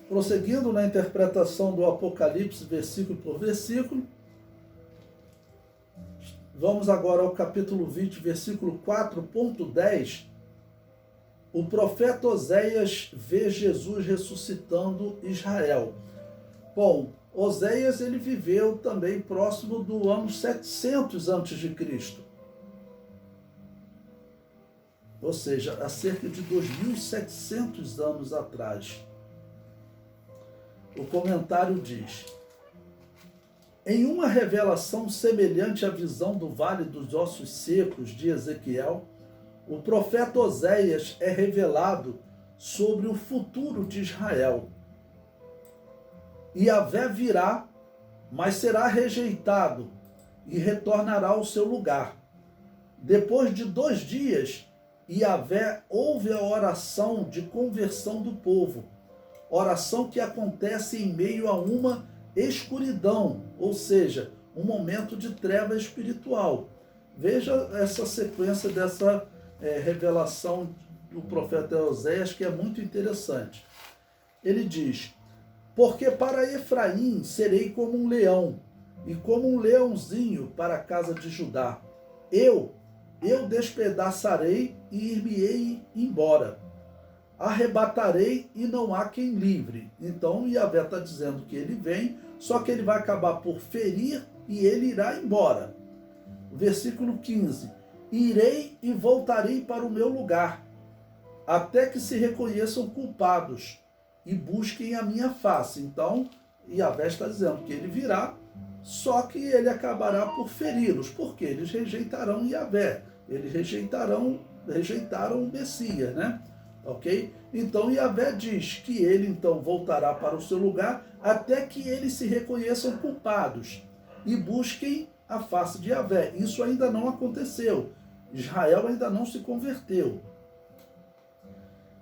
Prosseguindo na interpretação do Apocalipse, versículo por versículo, vamos agora ao capítulo 20, versículo 4.10. O profeta Oséias vê Jesus ressuscitando Israel. Bom, Oséias ele viveu também próximo do ano 700 a.C., ou seja, há cerca de 2.700 anos atrás. O comentário diz: em uma revelação semelhante à visão do Vale dos Ossos Secos de Ezequiel, o profeta Oséias é revelado sobre o futuro de Israel. Yahvé virá, mas será rejeitado e retornará ao seu lugar. Depois de 2 dias, Yahvé ouve a oração de conversão do povo, oração que acontece em meio a uma escuridão, ou seja, um momento de treva espiritual. Veja essa sequência dessa revelação do profeta Oséias, que é muito interessante. Ele diz: porque para Efraim serei como um leão, e como um leãozinho para a casa de Judá. Eu despedaçarei e ir-me-ei embora. Arrebatarei e não há quem livre. Então Yahvé está dizendo que ele vem, só que ele vai acabar por ferir e ele irá embora. Versículo 15. Irei e voltarei para o meu lugar, até que se reconheçam culpados e busquem a minha face. Então, Yahvé está dizendo que ele virá, só que ele acabará por feri-los, porque eles rejeitarão Yahvé, eles rejeitaram o Messias, né? Ok? Então, Yahvé diz que ele então voltará para o seu lugar até que eles se reconheçam culpados e busquem a face de Yahvé. Isso ainda não aconteceu. Israel ainda não se converteu.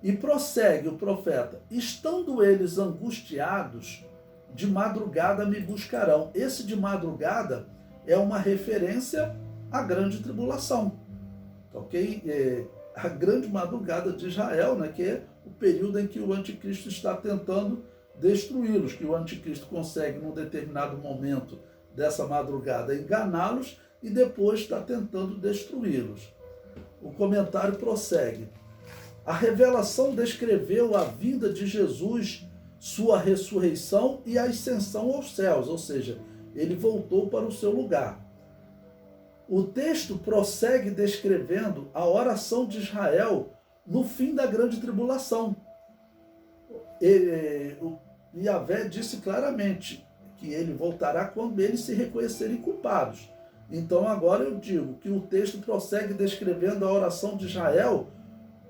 E prossegue o profeta: estando eles angustiados, de madrugada me buscarão. Esse de madrugada é uma referência à grande tribulação, ok? A grande madrugada de Israel, né, que é o período em que o anticristo está tentando destruí-los, que o anticristo consegue, num determinado momento dessa madrugada, enganá-los e depois está tentando destruí-los. O comentário prossegue: a revelação descreveu a vinda de Jesus, sua ressurreição e a ascensão aos céus, ou seja, ele voltou para o seu lugar. O texto prossegue descrevendo a oração de Israel no fim da grande tribulação. Yahvé disse claramente que ele voltará quando eles se reconhecerem culpados. Então agora eu digo que o texto prossegue descrevendo a oração de Israel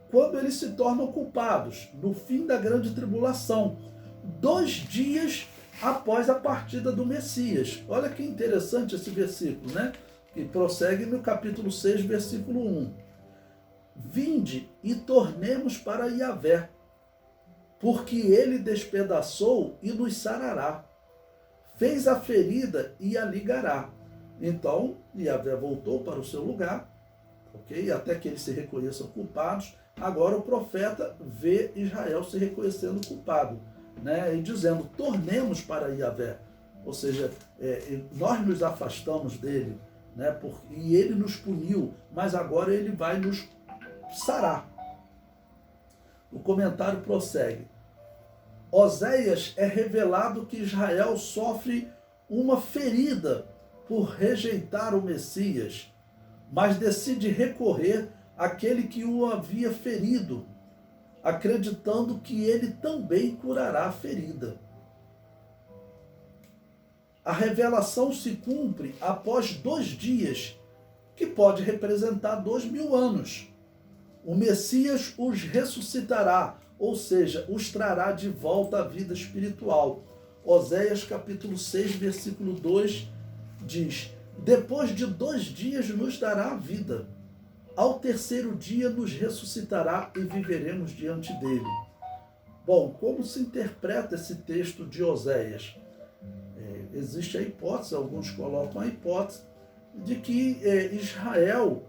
quando eles se tornam culpados, no fim da grande tribulação, 2 dias após a partida do Messias. Olha que interessante esse versículo, né? Que prossegue no capítulo 6, versículo 1. Vinde e tornemos para Yahvé, porque ele despedaçou e nos sarará. Fez a ferida e a ligará. Então, Yahvé voltou para o seu lugar, ok? Até que eles se reconheçam culpados. Agora o profeta vê Israel se reconhecendo culpado, né? E dizendo: tornemos para Yahvé. Ou seja, nós nos afastamos dele, né? E ele nos puniu, mas agora ele vai nos sarar. O comentário prossegue: Oséias é revelado que Israel sofre uma ferida por rejeitar o Messias, mas decide recorrer àquele que o havia ferido, acreditando que ele também curará a ferida. A revelação se cumpre após 2 dias, que pode representar 2000 anos. O Messias os ressuscitará, ou seja, os trará de volta à vida espiritual. Oséias capítulo 6, versículo 2 diz: depois de 2 dias nos dará a vida. Ao 3º dia nos ressuscitará e viveremos diante dele. Bom, como se interpreta esse texto de Oséias? Existe a hipótese, alguns colocam a hipótese, de que Israel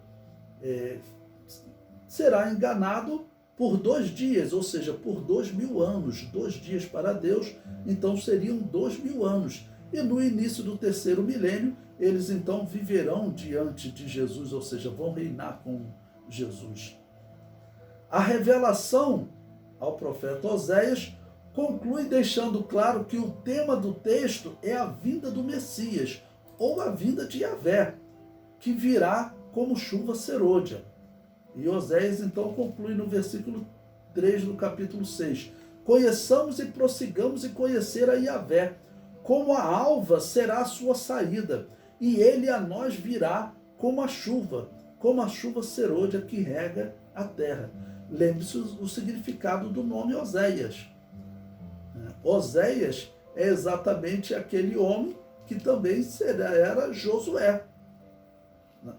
será enganado por 2 dias, ou seja, por 2000 anos. 2 dias para Deus, então seriam 2000 anos. E no início do terceiro milênio, eles então viverão diante de Jesus, ou seja, vão reinar com Jesus. A revelação ao profeta Oséias conclui deixando claro que o tema do texto é a vinda do Messias, ou a vinda de Yahvé, que virá como chuva serôdia. E Oséias então conclui no versículo 3 do capítulo 6. Conheçamos e prossigamos em conhecer a Yahvé, como a alva será a sua saída, e ele a nós virá como a chuva serôdia que rega a terra. Lembre-se o significado do nome Oséias. Oséias é exatamente aquele homem que também era Josué,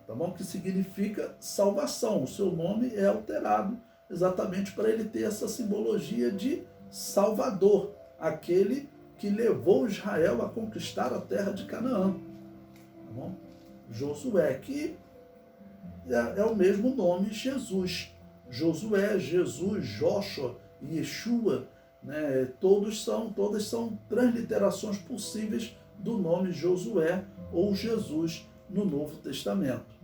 tá bom? Que significa salvação. O seu nome é alterado exatamente para ele ter essa simbologia de Salvador, aquele que levou Israel a conquistar a terra de Canaã. Tá bom? Josué, que é o mesmo nome Jesus. Josué, Jesus, Joshua, Yeshua, né? Todas são transliterações possíveis do nome Josué ou Jesus no Novo Testamento.